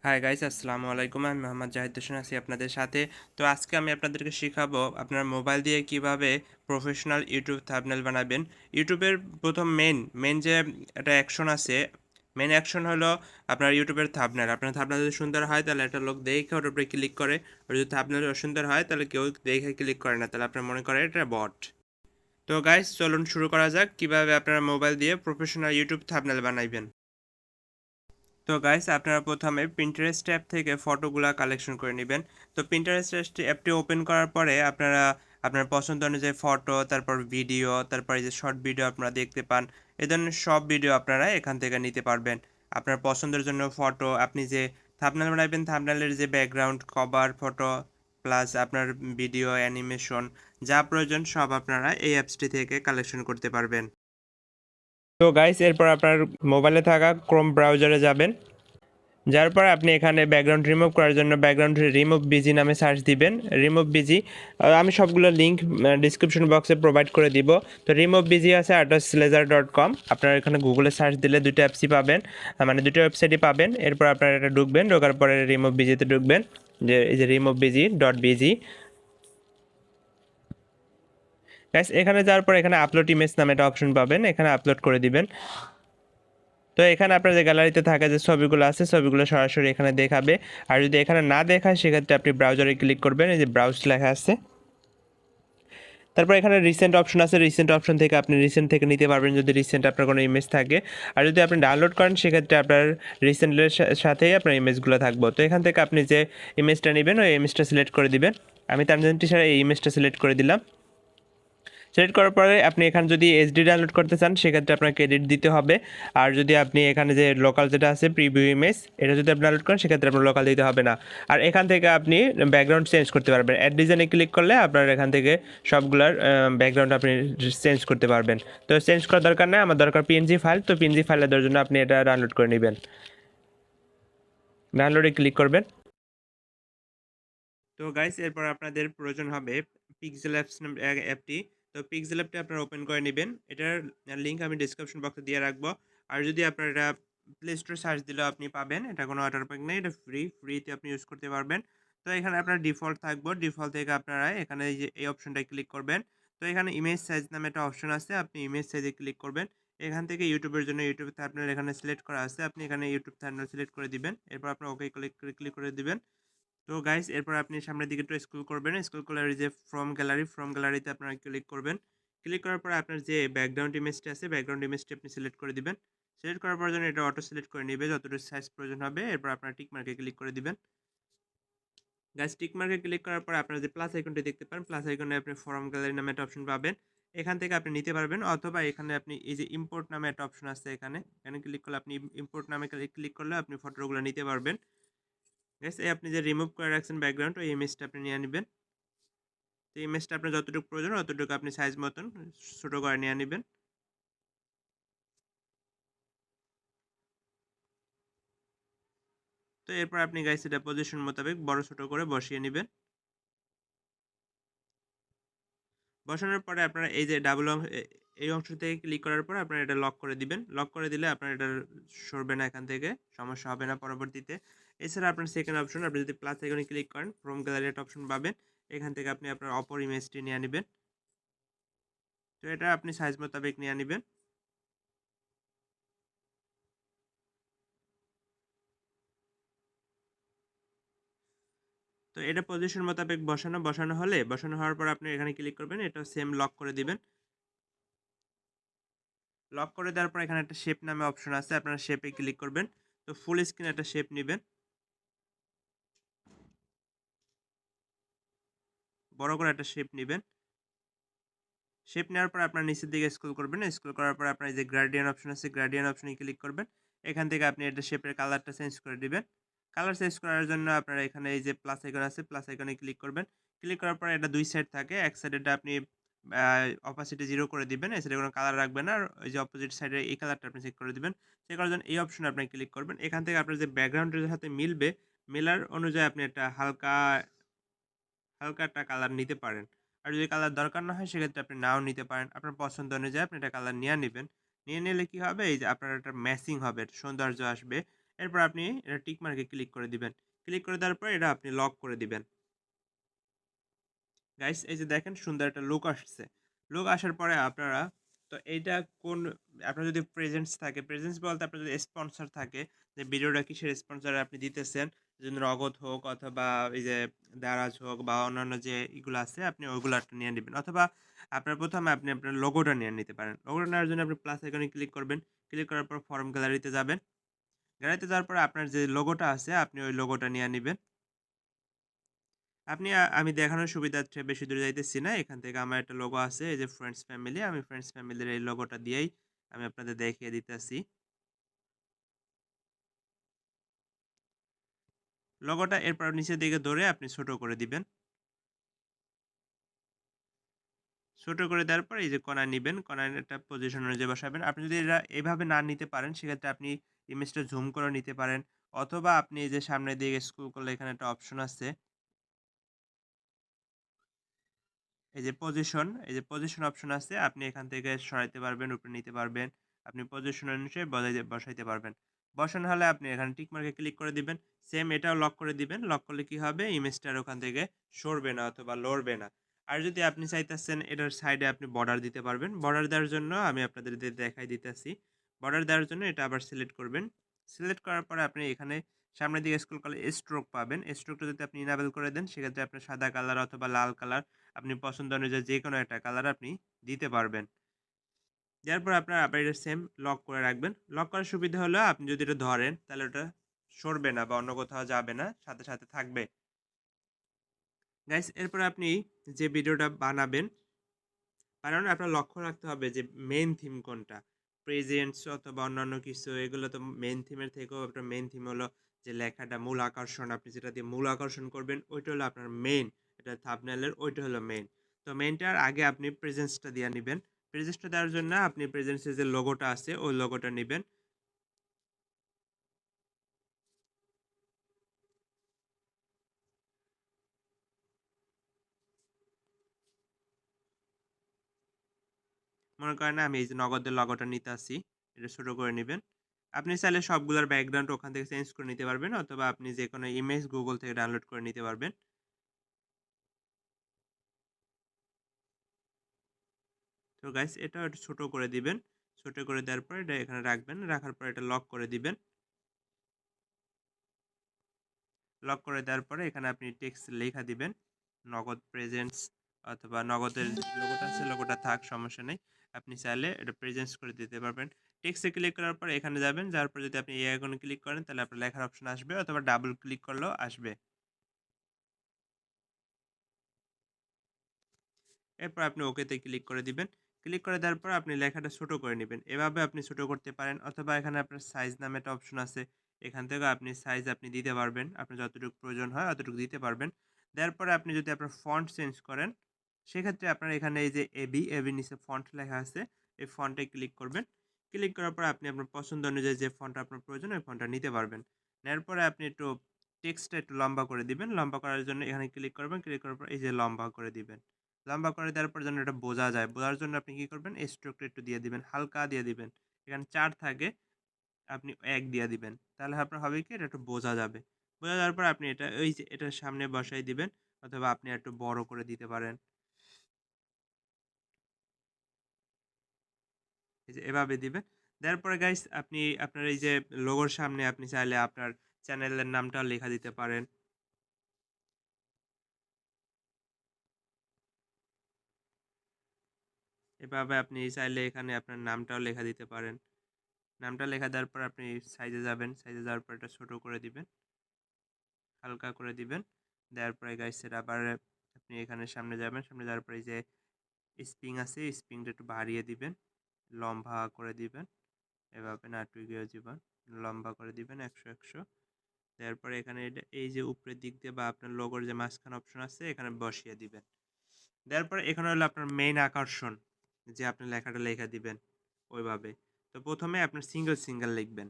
Hi guys, আসসালামু আলাইকুম। আমি মোহাম্মদ জাহিদ হোসেন আছি আপনাদের সাথে। তো আজকে আমি আপনাদেরকে শেখাবো আপনার মোবাইল দিয়ে কিভাবে প্রফেশনাল ইউটিউব থাম্বনেল বানাবেন। ইউটিউবের প্রথম মেন যে একটা অ্যাকশন আছে, মেন অ্যাকশন হলো আপনার ইউটিউবের থাম্বনেল। আপনার থাম্বনেল যদি সুন্দর হয় তাহলে একটা লোক দেখে ওর উপরে ক্লিক করে, আর যদি থাম্বনেল অসুন্দর হয় তাহলে কেউ দেখে ক্লিক করে না, তাহলে আপনার মনে করে এটা বট। তো গাইস, চলুন শুরু করা যাক কিভাবে আপনারা মোবাইল দিয়ে প্রফেশনাল ইউটিউব থাম্বনেল বানাইবেন। তো গাইস, আপনারা প্রথমে পিন্টারেস্ট অ্যাপ থেকে ফটোগুলা কালেকশন করে নেবেন। তো পিন্টারেস্ট অ্যাপটি ওপেন করার পরে আপনারা আপনার পছন্দ অনুযায়ী ফটো, তারপর ভিডিও, তারপর এই যে শর্ট ভিডিও আপনারা দেখতে পান, এই ধরনের সব ভিডিও আপনারা এখান থেকে নিতে পারবেন। আপনার পছন্দের জন্য ফটো, আপনি যে থাম্বনেল বানাবেন থাম্বনেলের যে ব্যাকগ্রাউন্ড কভার ফটো প্লাস আপনার ভিডিও অ্যানিমেশন যা প্রয়োজন সব আপনারা এই অ্যাপসটি থেকে কালেকশন করতে পারবেন। তো গাইস, এরপর আপনার মোবাইলে থাকা ক্রোম ব্রাউজারে যাবেন। যার পর আপনি এখানে ব্যাকগ্রাউন্ড রিমুভ করার জন্য ব্যাকগ্রাউন্ড রিমুভ বিজি নামে সার্চ দিবেন। রিমুভ বিজি আমি সবগুলো লিঙ্ক ডিসক্রিপশন বক্সে প্রোভাইড করে দিব। তো রিমুভ বিজি আছে @লেজার.com। আপনারা এখানে গুগলে সার্চ দিলে দুটো অ্যাপসই পাবেন, মানে দুটো ওয়েবসাইটই পাবেন। এরপর আপনারা এটা ঢুকবেন, ঢোকার পরে রিমুভ বিজিতে ঢুকবেন, যে এই যে রিমুভ বিজি .bg। গাইস, এখানে যাওয়ার পর এখানে আপলোড ইমেজ নামে একটা অপশন পাবেন, এখানে আপলোড করে দিবেন। তো এখানে আপনার যে গ্যালারিতে থাকা যে ছবিগুলো আছে ছবিগুলো সরাসরি এখানে দেখাবে। আর যদি এখানে না দেখায় সেক্ষেত্রে আপনি ব্রাউজারে ক্লিক করবেন, এই যে ব্রাউজ লেখা আছে। তারপর এখানে রিসেন্ট অপশন আছে, রিসেন্ট অপশন থেকে আপনি রিসেন্ট থেকে নিতে পারবেন যদি রিসেন্ট আপনার কোনো ইমেজ থাকে। আর যদি আপনি ডাউনলোড করেন সেক্ষেত্রে আপনার রিসেন্টের সাথেই আপনার ইমেজগুলো থাকবে। তো এখান থেকে আপনি যে ইমেজটা নেবেন ওই ইমেজটা সিলেক্ট করে দিবেন। আমি তানজিন টিচার এই ইমেজটা সিলেক্ট করে দিলাম। সিলেক্ট করার পরে আপনি এখানে যদি এইচডি ডাউনলোড করতে চান সেক্ষেত্রে আপনাকে এডিট দিতে হবে। আর যদি আপনি এখানে যে লোকাল যেটা আছে প্রিভিউ ইমেজ, এটা যদি আপনি ডাউনলোড করেন সেক্ষেত্রে আপনার লোকাল দিতে হবে না। আর এখান থেকে আপনি ব্যাকগ্রাউন্ড চেঞ্জ করতে পারবেন। অ্যাড ডিজাইনে ক্লিক করলে আপনার এখান থেকে সবগুলার ব্যাকগ্রাউন্ড আপনি চেঞ্জ করতে পারবেন। তো চেঞ্জ করার দরকার নেই, আমার দরকার পিএনজি ফাইল। তো পিএনজি ফাইল দেওয়ার জন্য আপনি এটা ডাউনলোড করে নেবেন, ডাউনলোডে ক্লিক করবেন। তো গাইস, এরপর আপনাদের প্রয়োজন হবে পিক্সেল অ্যাপস অ্যাপটি। তো পিক্সেল অ্যাপটি আপনারা ওপেন করে নেবেন, এটার লিঙ্ক আমি ডিসক্রিপশন বক্সে দিয়ে রাখবো। আর যদি আপনারা এটা প্লে স্টোরে সার্চ দিলেও আপনি পাবেন, এটা কোনো ওয়াটার প্যাক নেই, এটা ফ্রিতে আপনি ইউজ করতে পারবেন। তো এখানে আপনার ডিফল্ট থাকবো, ডিফল্ট থেকে আপনারা এখানে এই যে এই অপশনটায় ক্লিক করবেন। তো এখানে ইমেজ সাইজ নামে একটা অপশন আছে, আপনি ইমেজ সাইজে ক্লিক করবেন। এখান থেকে ইউটিউবের জন্য ইউটিউব থাম্বনেল এখানে সিলেক্ট করা আছে, আপনি এখানে ইউটিউব থাম্বনেল সিলেক্ট করে দিবেন। এরপর আপনার ওকে ক্লিক করে দিবেন। তো গাইস, এরপর আপনি সামনের দিকে একটু স্ক্রল করবেন, স্ক্রল করলে যে ফ্রম গ্যালারিতে আপনারা ক্লিক করবেন। ক্লিক করার পর আপনার যে ব্যাকগ্রাউন্ড ইমেজটা আছে ব্যাকগ্রাউন্ড ইমেজটি আপনি সিলেক্ট করে দিবেন। সিলেক্ট করার পর যেন এটা অটো সিলেক্ট করে নেবে যতটুকু সাইজ প্রয়োজন হবে। এরপর আপনার টিক মার্কে ক্লিক করে দিবেন। গাইস, টিক মার্কে ক্লিক করার পর আপনারা যে প্লাস আইকনটি দেখতে পান, প্লাস আইকনে আপনি ফ্রম গ্যালারি নামে একটা অপশন পাবেন, এখান থেকে আপনি নিতে পারবেন। অথবা এখানে আপনি এই যে ইম্পোর্ট নামে একটা অপশন আছে, এখানে ক্লিক করলে আপনি ইম্পোর্ট নামে ক্লিক করলে আপনি ফটোগুলো নিতে পারবেন। গাইস, এই আপনি যে রিমুভ করে রাখছেন ব্যাকগ্রাউন্ড, ওই ইমেজটা আপনি নিয়ে নেবেন। তো ইমেজটা আপনার যতটুকু প্রয়োজন ততটুকু আপনি সাইজ মতন ছোটো করে নিয়ে নেবেন। তো এরপর আপনি গাইস এটা পজিশন মোতাবেক বড় ছোটো করে বসিয়ে নেবেন। বসানোর পরে আপনারা এই যে এই অংশ থেকে ক্লিক করার পর আপনারা এটা লক করে দিবেন। লক করে দিলে আপনার এটা সরবে না, এখান থেকে সমস্যা হবে না পরবর্তীতে। এছাড়া আপনার সেকেন্ড অপশন, আপনি যদি প্লাস আইকনে ক্লিক করেন ফ্রম গ্যালারি একটা অপশন পাবেন, এখান থেকে আপনি আপনার অপর ইমেজটি নিয়ে নেবেন। তো এটা আপনি সাইজ মোতাবেক নিয়ে নেবেন। তো এটা পজিশন মোতাবেক বসানো হওয়ার পর আপনি এখানে ক্লিক করবেন, এটা সেম লক করে দিবেন। লক করে দেওয়ার পর এখানে একটা শেপ নামে অপশন আছে, আপনারা শেপে ক্লিক করবেন। তো ফুল স্ক্রিন একটা শেপ নেবেন, বড় করে একটা শেপ নেবেন। শেপ নেওয়ার পর আপনার নিচের দিকে স্ক্রল করবেন, স্ক্রল করার পর আপনার যে গ্রেডিয়েন্ট অপশন আছে গ্রেডিয়েন্ট অপশনে ক্লিক করবেন। এখান থেকে আপনি এটা শেপের কালারটা চেঞ্জ করে দিবেন। কালার চেঞ্জ করার জন্য আপনারা এখানে এই যে প্লাস আইকন আছে প্লাস আইকনে ক্লিক করবেন। ক্লিক করার পর এটা দুই সাইড থাকে, এক সাইডেটা আপনি অপাসিটি 0 করে দিবেন, এই সাইডে কোনো কালার রাখবেন না। আর ওই যে অপোজিট সাইডে এই কালারটা আপনি চেক করে দিবেন। চেক করার জন্য এই অপশনে আপনি ক্লিক করবেন। এখান থেকে আপনার যে ব্যাকগ্রাউন্ডের সাথে মিলবে, মেলার অনুযায়ী আপনি একটা হালকা হালকা একটা কালার নিতে পারেন। আর যদি কালার দরকার না হয় সেক্ষেত্রে আপনি নাও নিতে পারেন, আপনার পছন্দ অনুযায়ী আপনি এটা কালার নিয়ে নেবেন। নিয়ে নিলে কি হবে, এই যে আপনার একটা ম্যাচিং হবে, একটা সৌন্দর্য আসবে। এরপর আপনি এটা টিক মার্কে ক্লিক করে দিবেন। ক্লিক করে দেওয়ার পর এটা আপনি লক করে দিবেন। গাইস এই যে দেখেন সুন্দর একটা লুক আসছে। লুক আসার পরে আপনারা তো এইটা কোন আপনার যদি প্রেজেন্স থাকে, প্রেজেন্স বলতে আপনার যদি স্পন্সর থাকে যে ভিডিওটা কিসের স্পন্সর আপনি দিতেছেন, যেমন নগদ হোক অথবা এই যে দারাজ হোক বা অন্যান্য যে এগুলো আছে আপনি ওইগুলো একটা নিয়ে নেবেন, অথবা আপনার প্রথমে আপনি আপনার লোগোটা নিয়ে নিতে পারেন। লোগোটা নেওয়ার জন্য আপনি প্লাস আইকনে ক্লিক করবেন। ক্লিক করার পর ফর্ম গ্যালারিতে যাবেন। গ্যালারিতে যাওয়ার পর আপনার যে লোগোটা আছে আপনি ওই লোগোটা নিয়ে নেবেন। আপনি আমি দেখানোর সুবিধার্থে বেশি দূরে যাইতেছি না। এখান থেকে আমার একটা লোগো আছে এই যে ফ্রেন্ডস ফ্যামিলি। আমি ফ্রেন্ডস ফ্যামিলির এই লোগোটা দিয়েই আমি আপনাদের দেখিয়ে দিতেছি। লোগোটা এরপর নিচের দিকে ধরে আপনি ছোট করে দিবেন। ছোট করে দেওয়ার পর এই যে কোণায় নিবেন, কোণায় একটা পজিশন অনুযায়ী বসাবেন। আপনি যদি এটা এভাবে না নিতে পারেন সেক্ষেত্রে আপনি ইমেজটা জুম করে নিতে পারেন, অথবা আপনি এই যে সামনের দিকে স্ক্রল করলে এখানে একটা অপশন আছে এই যে পজিশন অপশন আছে, আপনি এখান থেকে সরাইতে পারবেন, উপরে নিতে পারবেন। আপনি পজিশন অনুযায়ী বসাইতে পারবেন। বসানো হলে আপনি এখানে টিক মার্কে ক্লিক করে দিবেন। সেম এটাও লক করে দিবেন। লক করলে কি হবে, ইমেজটার ওখান থেকে সরবে না অথবা লড়বে না। আর যদি আপনি চাইতেছেন এটার সাইডে আপনি বর্ডার দিতে পারবেন। বর্ডার দেওয়ার জন্য আমি আপনাদের দেখাই দিতেছি। বর্ডার দেওয়ার জন্য এটা আবার সিলেক্ট করবেন। সিলেক্ট করার পরে আপনি এখানে সামনের দিকে স্ক্রল করলে স্ট্রোক পাবেন। স্ট্রোকটা যদি আপনি ইনেবল করে দেন সেক্ষেত্রে আপনার সাদা কালার অথবা লাল কালার আপনি পছন্দ অনুযায়ী যে কোনো একটা কালার আপনি দিতে পারবেন। দেওয়ার পর আপনার আবার এটা সেম লক করে রাখবেন। লক করার সুবিধা হলো আপনি যদি এটা ধরেন তাহলে ওটা সরবে না বা অন্য কোথাও যাবে না, সাথে সাথে থাকবে। গাইস এরপর আপনি যে ভিডিওটা বানাবেন, বানানোর আপনার লক্ষ্য রাখতে হবে যে মেইন থিম কোনটা। প্রেজেন্টস অথবা অন্যান্য কিছু এগুলো তো মেইন থিমের থেকেও আপনার মেইন থিম হলো যে লেখাটা মূল আকর্ষণ, আপনি যেটা দিয়ে মূল আকর্ষণ করবেন ওইটা হলো আপনার মেইন। এটা থাম্বনেলের ওইটা হলো মেইন। তো মেইনটার আগে আপনি প্রেজেন্সটা দিয়ে নেবেন। প্রেজেন্সটা দেওয়ার জন্য আপনি প্রেজেন্সের যে লোগোটা আছে ওই লোগোটা নেবেন। মনে করেন আমি এই যে নগদের লোগোটা নিতে আসি, এটা ছোট করে নেবেন। আপনি চাইলে সবগুলোর ব্যাকগ্রাউন্ড ওখান থেকে চেঞ্জ করে নিতে পারবেন, অথবা আপনি যে কোনো ইমেজ গুগল থেকে ডাউনলোড করে নিতে পারবেন। তো গাইস এটাও একটু ছোট করে দিবেন। ছোট করে দেওয়ার পর এটা এখানে রাখবেন। রাখার পর এটা লক করে দিবেন। লক করে দেওয়ার পরে এখানে আপনি টেক্সট লেখা দিবেন। নগদ প্রেজেন্টস অথবা নগদের লোগোটা আছে লোগোটা থাক, সমস্যা নেই। আপনি চাইলে এটা প্রেজেন্টস করে দিতে পারবেন। টেক্সটে ক্লিক করার পর এখানে যাবেন। যাওয়ার পর যদি আপনি এই আইকনে ক্লিক করেন তাহলে আপনার লেখার অপশন আসবে, অথবা ডাবল ক্লিক করলেও আসবে। এরপর আপনি ওকেতে ক্লিক করে দিবেন। ক্লিক করে দেওয়ার পর আপনি লেখাটা ছোট করে নেবেন। এভাবে আপনি ছোট করতে পারেন, অথবা এখানে আপনার সাইজ নামে একটা অপশন আছে। এখান থেকে আপনি সাইজ আপনি দিতে পারবেন। আপনার যতটুকু প্রয়োজন হয় অতটুকু দিতে পারবেন। দেওয়ার পরে আপনি যদি আপনার ফন্ট চেঞ্জ করেন সেক্ষেত্রে আপনার এখানে এই যে এবি নিচে ফন্ট লেখা আছে, এই ফন্টে ক্লিক করবেন। ক্লিক করার পর আপনি আপনার পছন্দ অনুযায়ী যে ফন্টটা আপনার প্রয়োজন ওই ফন্টটা নিতে পারবেন। নেওয়ার পরে আপনি একটু টেক্সটটা একটু লম্বা করে দিবেন। লম্বা করার জন্য এখানে ক্লিক করবেন। ক্লিক করার পর এই যে লম্বা করে দিবেন। লম্বা করে দেওয়ার পর যেন এটা বোঝা যায়। বোঝার জন্য আপনি কি করবেন, স্ট্রোকটা একটু দিয়ে দিবেন, হালকা দিয়ে দিবেন। এখানে ৪ থাকে, আপনি ১ দিয়ে দিবেন। তাহলে আপনার হবে কি এটা একটু বোঝা যাবে। বোঝা যাওয়ার পর আপনি এটা ওই যে এটার সামনে বসাই দিবেন, অথবা আপনি একটু বড় করে দিতে পারেন। এই যে এভাবে দিবেন। দেওয়ার পরে গাইস আপনি আপনার এই যে লোগোর সামনে আপনি চাইলে আপনার চ্যানেলের নামটাও লেখা দিতে পারেন। এভাবে আপনি চাইলে এখানে আপনার নামটাও লেখা দিতে পারেন। নামটা লেখা দেওয়ার পর আপনি সাইজে যাবেন। সাইজে যাওয়ার পর এটা ছোট করে দিবেন, হালকা করে দিবেন। দেওয়ার পরে গাইস এর আবার আপনি এখানে সামনে যাবেন। সামনে যাওয়ার পরে এই যে স্প্রিং আছে, স্প্রিংটা একটু বাড়িয়ে দিবেন, লম্বা করে দিবেন। এভাবে নাটকীয় জীবন লম্বা করে দিবেন ১০০ দেওয়ার পরে এখানে এই যে উপরের দিক দিয়ে বা আপনার লোগোর যে মাঝখানে অপশন আছে এখানে বসিয়ে দিবেন। দেওয়ার পরে এখানে হলো আপনার মেইন আকর্ষণ, যে আপনি লেখাটা লেখা দিবেন ওইভাবে। তো প্রথমে আপনার সিঙ্গেল লিখবেন।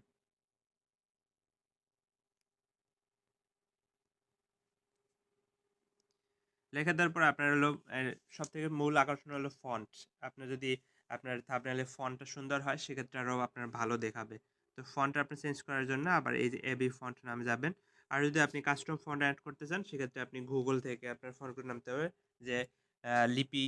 লেখা দেওয়ার পর আপনার হলো সবথেকে মূল আকর্ষণ হলো ফন্ট। আপনার যদি আপনার থাম্বনেইলে ফন্টটা সুন্দর হয় সেক্ষেত্রে আরও আপনার ভালো দেখাবে। তো ফন্ট আপনি চেঞ্জ করার জন্য আবার এই যে এবি ফন্ট নামে যাবেন। আর যদি আপনি কাস্টম ফন্ট অ্যাড করতে চান সেক্ষেত্রে আপনি গুগল থেকে আপনার ফন্টগুলো নামতে হবে, যে লিপি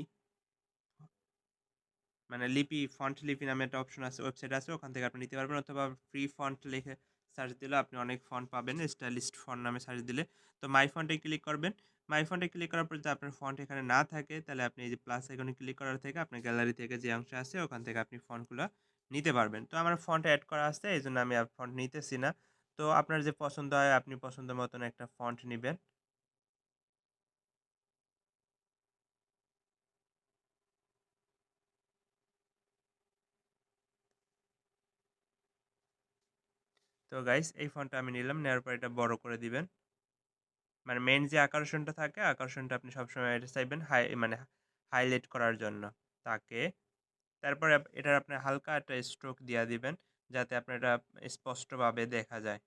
মানে লিপি ফন্ট লিপি নামে একটা অপশন আছে, ওয়েবসাইট আছে, ওখান থেকে আপনি নিতে পারবেন। অথবা ফ্রি ফন্ট লিখে সার্চ দিলে আপনি অনেক ফন্ট পাবেন, স্টাইলিস্ট ফন্ট নামে সার্চ দিলে। তো মাই ফন্টে ক্লিক করবেন। মাই ফন্টে ক্লিক করার পর যদি আপনার ফন্ট এখানে না থাকে তাহলে আপনি এই যে প্লাস আইকনে ক্লিক করার থেকে আপনার গ্যালারি থেকে যে অংশ আছে ওখান থেকে আপনি ফন্টগুলো নিতে পারবেন। তো আমার ফন্ট অ্যাড করা আছে, এই জন্য আমি আর ফন্ট নিতেছি না। তো আপনার যে পছন্দ হয় আপনি পছন্দ মতন একটা ফন্ট নেবেন। তো গাইস এই ফন্টটা আমি নিলাম, নেওয়ার পর এটা বড় করে দিবেন। মানে মেইন যে আকর্ষণটা থাকে, আকর্ষণটা আপনি সবসময় এটা চাইবেন মানে হাইলাইট করার জন্য তাকে। তারপরে এটার আপনি হালকা একটা স্ট্রোক দিয়ে দিবেন যাতে আপনার এটা স্পষ্টভাবে দেখা যায়।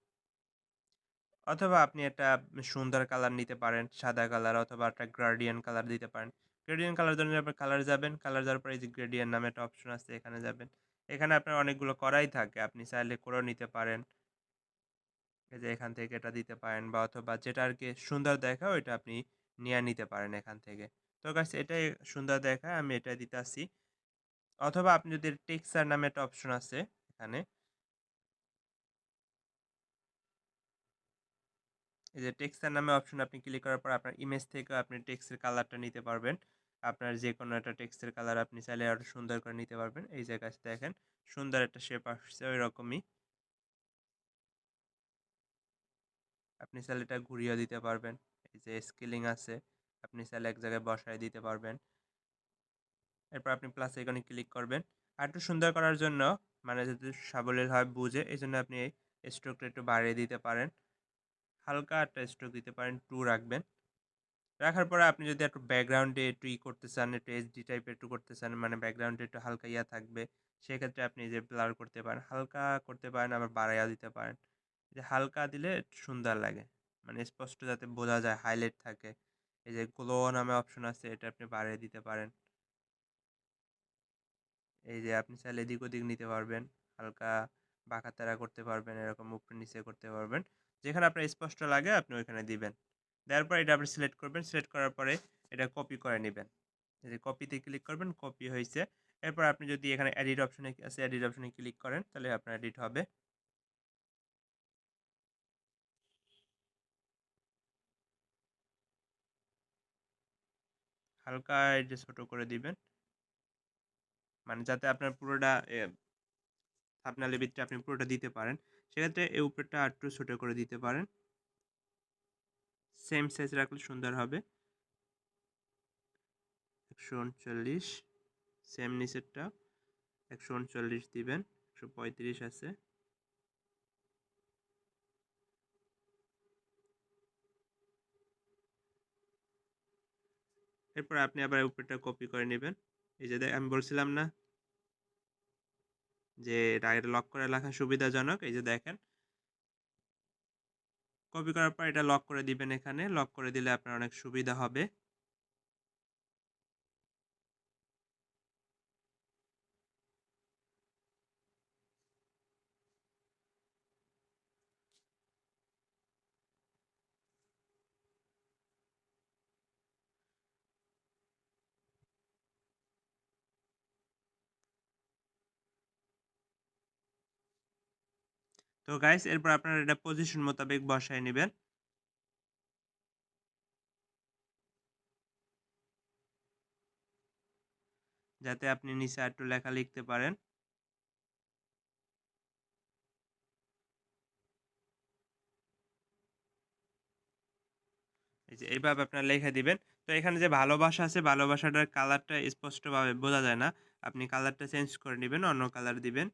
অথবা আপনি একটা সুন্দর কালার নিতে পারেন, সাদা কালার, অথবা একটা গ্রেডিয়েন্ট কালার দিতে পারেন। গ্রেডিয়েন্ট কালার জন্য আপনি কালার যাবেন, কালার যাওয়ার পরে এই যে গ্রেডিয়েন্ট নামে একটা অপশন আছে, এখানে যাবেন। এখানে আপনার অনেকগুলো করাই থাকে, আপনি চাইলে করেও নিতে পারেন। এই যে এখান থেকে এটা দিতে পারেন, বা অথবা যেটা আর কি সুন্দর দেখায় ওইটা আপনি নিয়ে নিতে পারেন এখান থেকে। তো গাইস এটাই সুন্দর দেখায়, আমি এটা দিতে আসি। অথবা আপনি যদি টেক্সচার নামে একটা অপশন আছে এখানে, এই যে টেক্সচার নামে অপশন আপনি ক্লিক করার পর আপনার ইমেজ থেকে আপনি টেক্সটের কালারটা নিতে পারবেন। আপনার যে কোনো একটা টেক্সটের কালার আপনি চাইলে আরো সুন্দর করে নিতে পারবেন। এই জায়গায় দেখেন সুন্দর একটা শেপ আসছে, ওই রকমই আপনি চাইলে এটা ঘুরিয়ে দিতে পারবেন। এই যে স্কেলিং আছে, আপনি চাইলে এক জায়গায় বসায় দিতে পারবেন। এরপর আপনি প্লাস আইকনে ক্লিক করবেন। আর একটু সুন্দর করার জন্য, মানে যাতে সাবলীল হয় বুঝে, এই জন্য আপনি স্ট্রোকটা একটু বাড়িয়ে দিতে পারেন, হালকা একটা স্ট্রোক দিতে পারেন, 2 রাখবেন। রাখার পরে আপনি যদি একটু ব্যাকগ্রাউন্ডে একটু করতে চান, একটু এইচডি টাইপের একটু করতে চান, মানে ব্যাকগ্রাউন্ডে একটু হালকা থাকবে, সেক্ষেত্রে আপনি যে ব্লার করতে পারেন, হালকা করতে পারেন, আবার বাড়াইয়া দিতে পারেন। যে হালকা দিলে একটু সুন্দর লাগে, মানে স্পষ্ট যাতে বোঝা যায়, হাইলাইট থাকে। এই যে গ্লো নামে অপশন আছে, এটা আপনি বাড়িয়ে দিতে পারেন। এই যে আপনি চাইলে এদিক ওদিক নিতে পারবেন, হালকা বাঁকাতেরা করতে পারবেন, এরকম উপরে নিচে করতে পারবেন। যেখানে আপনার স্পষ্ট লাগে আপনি ওইখানে দিবেন। দেওয়ার পর এটা আপনি সিলেক্ট করবেন, সিলেক্ট করার পরে এটা কপি করে নেবেন। এই যে কপিতে ক্লিক করবেন, কপি হয়েছে। এরপর আপনি যদি এখানে এডিট অপশনে আছে, এডিট অপশনে ক্লিক করেন, তাহলে আপনার এডিট হবে। হালকা এই যে ছোট করে দিবেন, মানে যাতে আপনার পুরোটা থাম্বনেলের ভিতরে আপনি পুরোটা দিতে পারেন। সেক্ষেত্রে এই উপরটা একটু ছোট করে দিতে পারেন, সেম সাইজ রাখলে সুন্দর হবে। 139, সেম নিচেরটা 139 দিবেন, 135 আছে। এরপর আপনি আবার উপরটা কপি করে নেবেন। এই যে আমি বলছিলাম না যে এটা লক করে রাখা সুবিধাজনক, এই যে দেখেন কপি করার পর এটা লক করে দিবেন, এখানে লক করে দিলে আপনার অনেক সুবিধা হবে। তো গাইস এরপর আপনারা এটা পজিশন মোতাবেক বসায় নেবেন, যাতে আপনি নিচে একটু লেখা লিখতে পারেন। এই যে এইভাবে আপনারা লিখে দিবেন। তো এখানে যে ভালোবাসা আছে, ভালোবাসাটার কালারটা স্পষ্টভাবে বোঝা যায় না, আপনি কালারটা চেঞ্জ করে নেবেন, অন্য কালার দিবেন।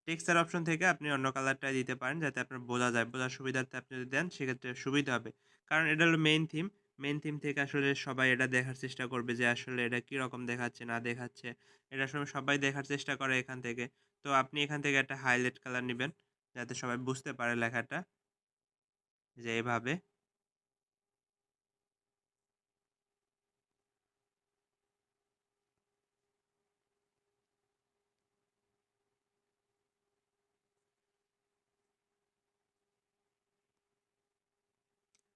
টেক্সচার অপশন থেকে আপনি অন্য কালারটা দিতে পারেন যাতে আপনার বোঝা যায়, বোঝার সুবিধার্থে আপনি যদি দেন সেক্ষেত্রে সুবিধা হবে। কারণ এটা হলো মেইন থিম, মেইন থিম থেকে আসলে সবাই এটা দেখার চেষ্টা করবে যে আসলে এটা কীরকম দেখাচ্ছে না দেখাচ্ছে, এটা আসলে সবাই দেখার চেষ্টা করে এখান থেকে। তো আপনি এখান থেকে একটা হাইলাইট কালার নেবেন যাতে সবাই বুঝতে পারে লেখাটা, যে এভাবে।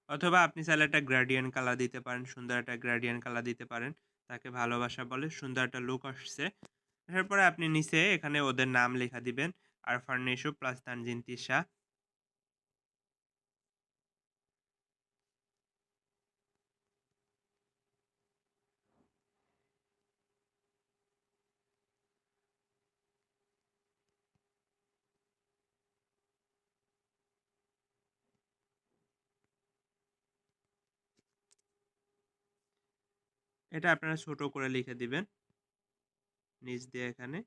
অথবা আপনি চাইলে একটা গ্রেডিয়েন্ট কালার দিতে পারেন, সুন্দর একটা গ্রেডিয়েন্ট কালার দিতে পারেন, তাকে ভালোবাসা বলে, সুন্দর একটা লুক আসছে। এরপরে আপনি নিচে এখানে ওদের নাম লেখা দিবেন, আরফান প্লাস তানজিন তিশা। এটা আপনারা ছোট করে লিখে দিবেন নিচ দিয়ে এখানে।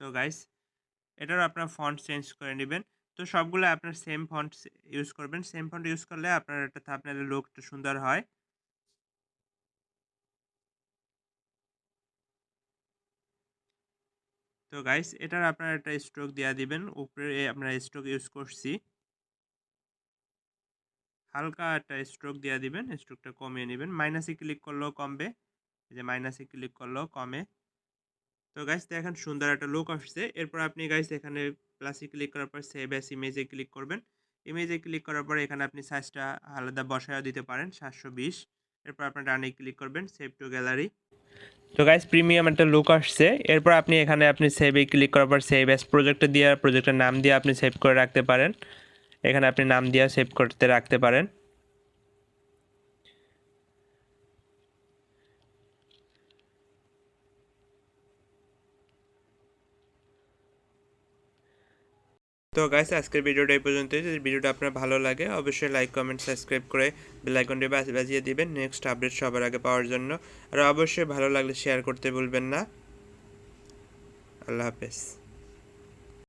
তো গাইস এটারও আপনার ফন্ট চেঞ্জ করে নেবেন। তো সবগুলো আপনার সেম ফন্ট ইউজ করবেন, সেম ফন্ট ইউজ করলে আপনার একটা থাম্বনেলের লুকটা সুন্দর হয়। তো গাইস এটার আপনার একটা স্ট্রোক দেওয়া দিবেন, উপরে আপনারা স্ট্রোক ইউজ করছি, হালকা একটা স্ট্রোক দেওয়া দিবেন, স্ট্রোকটা কমিয়ে নেবেন, মাইনাসে ক্লিক করলেও কমবে, এই যে মাইনাসে ক্লিক করলেও কমে। তো গাইস দেখেন সুন্দর একটা লুক আসছে। এরপর আপনি গাইস এখানে প্লাসে ক্লিক করার পর সেভ অ্যাস ইমেজে ক্লিক করবেন। ইমেজে ক্লিক করার পরে এখানে আপনি সাইজটা আলাদা বসায়ও দিতে পারেন 720। এরপর আপনার ডানে ক্লিক করবেন, সেভ টু গ্যালারি। তো গাইস প্রিমিয়াম একটা লুক আসছে। এরপর আপনি এখানে আপনি সেভে ক্লিক করার পর সেভ অ্যাস প্রজেক্টে দিয়ে প্রজেক্টের নাম দিয়ে আপনি সেভ করে রাখতে পারেন, এখানে আপনি নাম দিয়ে সেভ করতে রাখতে পারেন। তো গাইস আজকের ভিডিওটা এই পর্যন্তই। যদি ভিডিওটা আপনার ভালো লাগে অবশ্যই লাইক কমেন্ট সাবস্ক্রাইব করে বেল আইকনটি বাজিয়ে দিবেন নেক্সট আপডেট সবার আগে পাওয়ার জন্য। আর অবশ্যই ভালো লাগলে শেয়ার করতে ভুলবেন না। আল্লাহ হাফেজ।